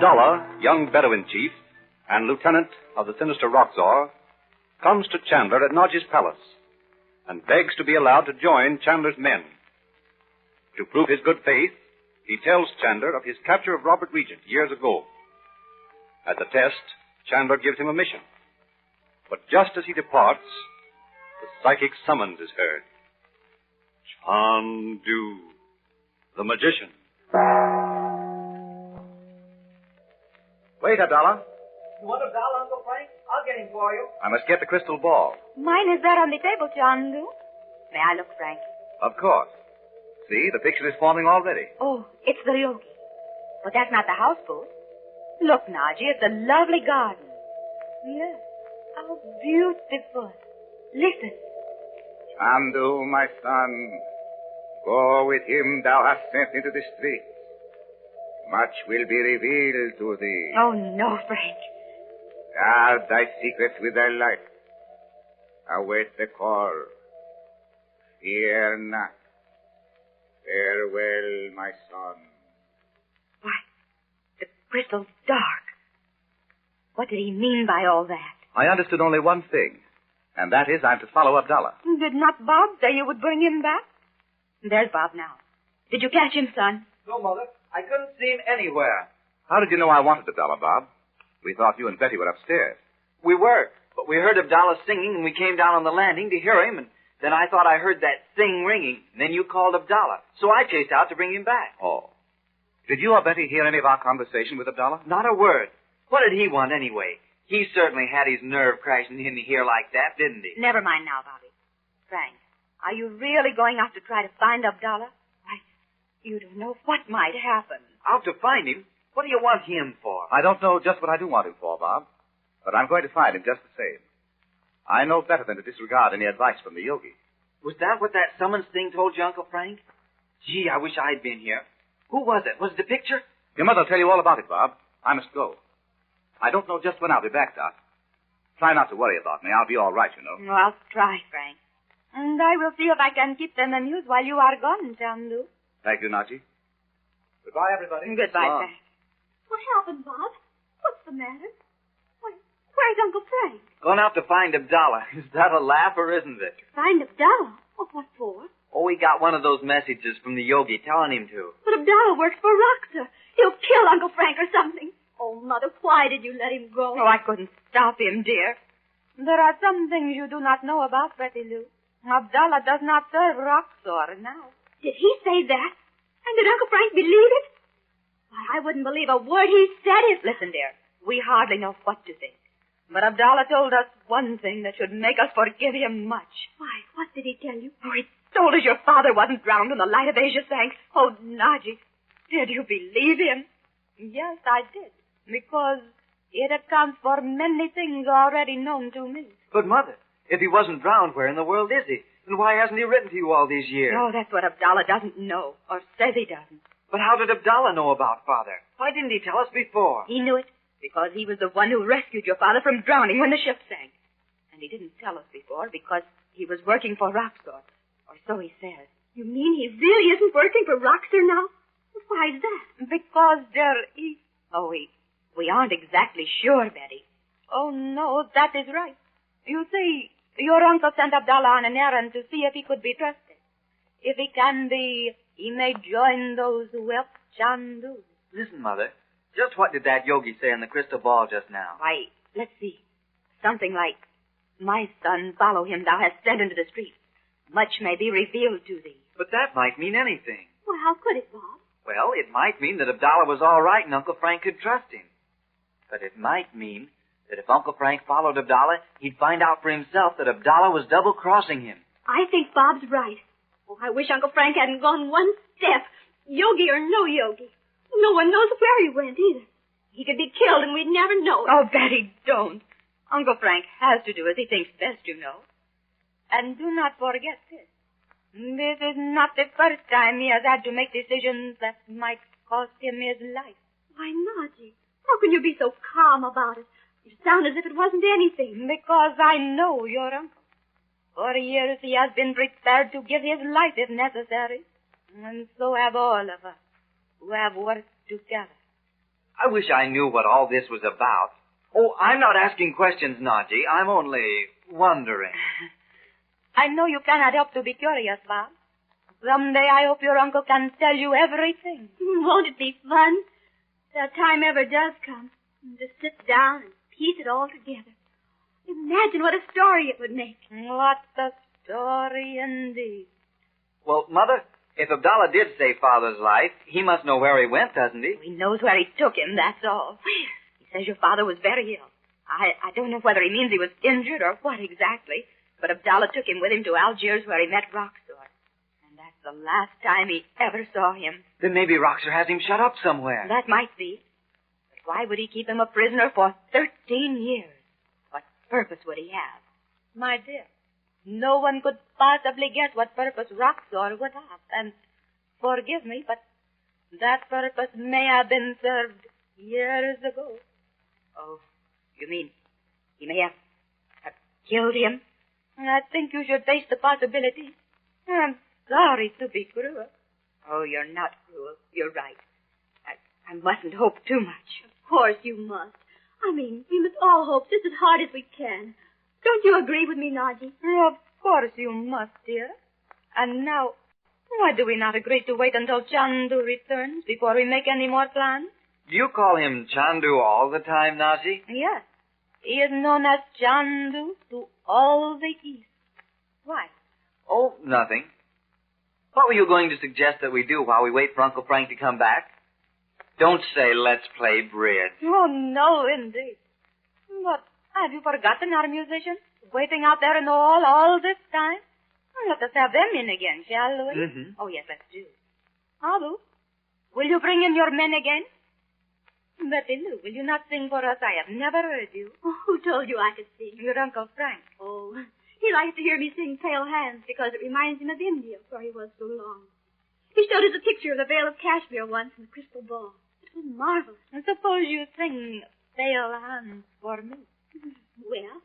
Abdallah, young Bedouin chief and lieutenant of the sinister Roxor, comes to Chandler at Naji's palace and begs to be allowed to join Chandler's men. To prove his good faith, he tells Chandler of his capture of Robert Regent years ago. As a test, Chandler gives him a mission. But just as he departs, the psychic summons is heard. Chandu, the magician. Wait, Abdallah. You want Abdallah, Uncle Frank? I'll get him for you. I must get the crystal ball. Mine is there on the table, Chandu. May I look, Frank? Of course. See, the picture is forming already. Oh, it's the yogi. But that's not the houseboat. Look, Naji, it's a lovely garden. Yes, how beautiful. Listen. Chandu, my son, go with him thou hast sent into the streets. Much will be revealed to thee. Oh, no, Frank. Guard thy secrets with thy life. Await the call. Fear not. Farewell, my son. Why, the crystal's dark. What did he mean by all that? I understood only one thing, and that is I'm to follow Abdallah. Did not Bob say you would bring him back? There's Bob now. Did you catch him, son? No, Mother. I couldn't see him anywhere. How did you know I wanted Abdallah, Bob? We thought you and Betty were upstairs. We were, but we heard Abdallah singing, and we came down on the landing to hear him, and then I thought I heard that thing ringing, and then you called Abdallah. So I chased out to bring him back. Oh. Did you or Betty hear any of our conversation with Abdallah? Not a word. What did he want anyway? He certainly had his nerve crashing in here like that, didn't he? Never mind now, Bobby. Frank, are you really going out to try to find Abdallah? Why, you don't know what might happen. Out to find him? What do you want him for? I don't know just what I do want him for, Bob, but I'm going to find him just the same. I know better than to disregard any advice from the yogi. Was that what that summons thing told you, Uncle Frank? Gee, I wish I'd been here. Who was it? Was it the picture? Your mother will tell you all about it, Bob. I must go. I don't know just when I'll be back, Doc. Try not to worry about me. I'll be all right, you know. Well, I'll try, Frank. And I will see if I can keep them amused while you are gone, Chandu. Thank you, Naji. Goodbye, everybody. Goodbye, Frank. What happened, Bob? What's the matter? Where's Uncle Frank? Gone out to find Abdallah. Is that a laugh or isn't it? Find Abdallah? Oh, what for? Oh, we got one of those messages from the yogi telling him to. But Abdallah works for Roxor. He'll kill Uncle Frank or something. Oh, Mother, why did you let him go? Oh, I couldn't stop him, dear. There are some things you do not know about Betty Lou. Abdallah does not serve Roxor now. Did he say that? And did Uncle Frank believe it? Why, I wouldn't believe a word he said if... Listen, dear, we hardly know what to think. But Abdallah told us one thing that should make us forgive him much. Why, what did he tell you? Oh, he told us your father wasn't drowned in the light of Asia sank. Oh, Naji, did you believe him? Yes, I did. Because it accounts for many things already known to me. But, Mother, if he wasn't drowned, where in the world is he? And why hasn't he written to you all these years? Oh, that's what Abdallah doesn't know, or says he doesn't. But how did Abdallah know about Father? Why didn't he tell us before? He knew it because he was the one who rescued your father from drowning when the ship sank. And he didn't tell us before because he was working for Roxor, or so he says. You mean he really isn't working for Roxor now? Why is that? Because we aren't exactly sure, Betty. Oh, no, that is right. You see, your uncle sent Abdallah on an errand to see if he could be trusted. If he can be, he may join those who help Chandu. Listen, Mother, just what did that yogi say in the crystal ball just now? Why, let's see. Something like, my son, follow him thou hast sent into the street. Much may be revealed to thee. But that might mean anything. Well, how could it, Bob? Well, it might mean that Abdallah was all right and Uncle Frank could trust him. But it might mean that if Uncle Frank followed Abdallah, he'd find out for himself that Abdallah was double-crossing him. I think Bob's right. Oh, I wish Uncle Frank hadn't gone one step. Yogi or no yogi. No one knows where he went, either. He could be killed and we'd never know it. Oh, Betty, don't. Uncle Frank has to do as he thinks best, you know. And do not forget this. This is not the first time he has had to make decisions that might cost him his life. Why, Naji, how can you be so calm about it? You sound as if it wasn't anything. Because I know your uncle. For years he has been prepared to give his life if necessary. And so have all of us who have worked together. I wish I knew what all this was about. Oh, I'm not asking questions, Naji. I'm only wondering. I know you cannot help to be curious, Bob. Someday I hope your uncle can tell you everything. Won't it be fun? That time ever does come. To sit down and piece it all together. Imagine what a story it would make. What a story indeed. Well, Mother, if Abdallah did save Father's life, he must know where he went, doesn't he? He knows where he took him, that's all. Where? He says your father was very ill. I don't know whether he means he was injured or what exactly, but Abdallah took him with him to Algiers where he met Roxor. And that's the last time he ever saw him. Then maybe Roxor has him shut up somewhere. That might be. But why would he keep him a prisoner for 13 years? What purpose would he have? My dear, no one could possibly guess what purpose Roxor would have. And forgive me, but that purpose may have been served years ago. Oh, you mean he may have killed him? I think you should face the possibility. I'm sorry to be cruel. Oh, you're not cruel. You're right. I mustn't hope too much. Of course you must. I mean, we must all hope just as hard as we can. Don't you agree with me, Naji? Of course you must, dear. And now, why do we not agree to wait until Chandu returns before we make any more plans? Do you call him Chandu all the time, Naji? Yes. He is known as Chandu to all the East. Why? Oh, nothing. What were you going to suggest that we do while we wait for Uncle Frank to come back? Don't say let's play bridge. Oh, no, indeed. But have you forgotten our musicians waiting out there in the hall all this time? Let us have them in again, shall we? Mm-hmm. Oh, yes, let's do. Abu, will you bring in your men again? Betty Lou, will you not sing for us? I have never heard you. Oh, who told you I could sing? Your Uncle Frank. Oh, he likes to hear me sing Pale Hands because it reminds him of India, where he was so long. He showed us a picture of the Vale of Kashmir once in the crystal ball. It was marvelous. I suppose you sing Pale Hands for me. Well,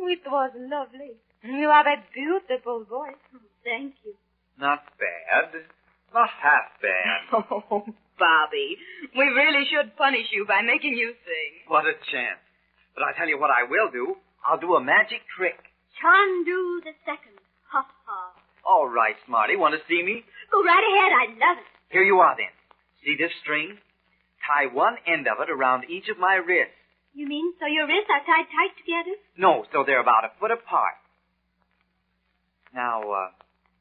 It was lovely. You have a beautiful voice. Oh, thank you. Not bad. Not half bad. Oh, Bobby, we really should punish you by making you sing. What a chance. But I tell you what I will do. I'll do a magic trick. Chandu the Second. Ha ha. All right, Smarty. Want to see me? Go right ahead. I love it. Here you are, then. See this string? Tie one end of it around each of my wrists. You mean so your wrists are tied tight together? No, so they're about a foot apart. Now,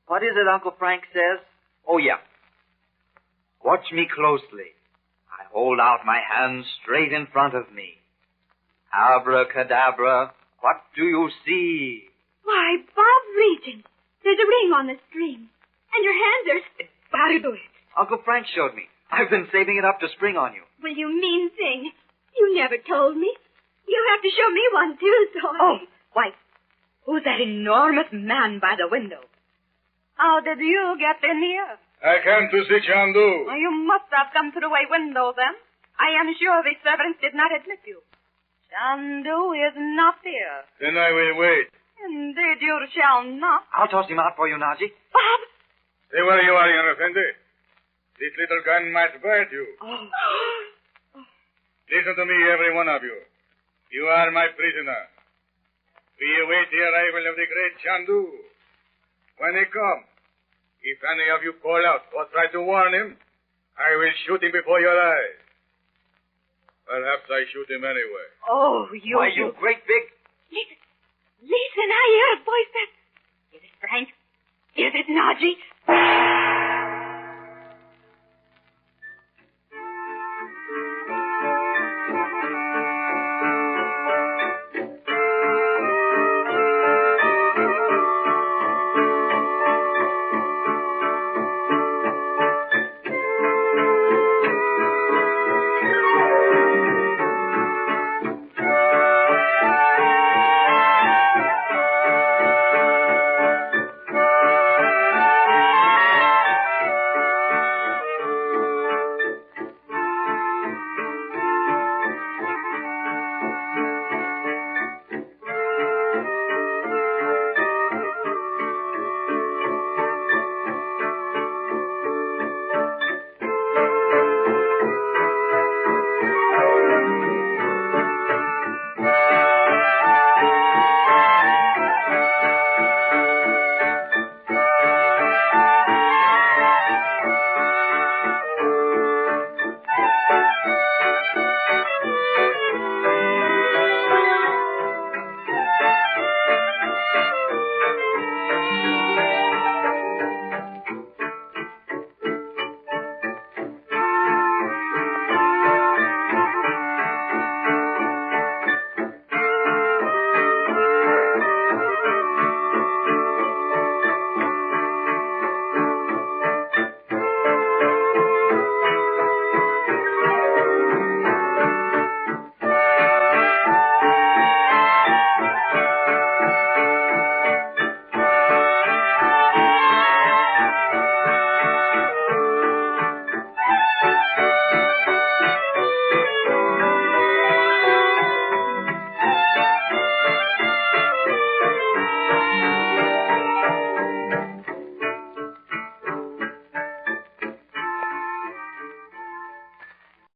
what is it Uncle Frank says? Oh, yeah. Watch me closely. I hold out my hands straight in front of me. Abracadabra, what do you see? Why, Bob Regent, there's a ring on the string. And your hands are... Bobby, do it. Uncle Frank showed me. I've been saving it up to spring on you. Well, you mean thing. You never told me. You have to show me one, too, so... Oh, why, who's that enormous man by the window? How did you get in here? I came to see Chandu. Well, you must have come through a window, then. I am sure the servants did not admit you. Chandu is not here. Then I will wait. Indeed, you shall not. I'll toss him out for you, Naji. Bob! Stay where you are, young offender. This little gun might hurt you. Oh. Listen to me, every one of you. You are my prisoner. We await the arrival of the great Chandu. When he comes, if any of you call out or try to warn him, I will shoot him before your eyes. Perhaps I shoot him anyway. Oh, you... Why, you great big... Listen, I hear a voice that... Is it Frank? Is it Naji?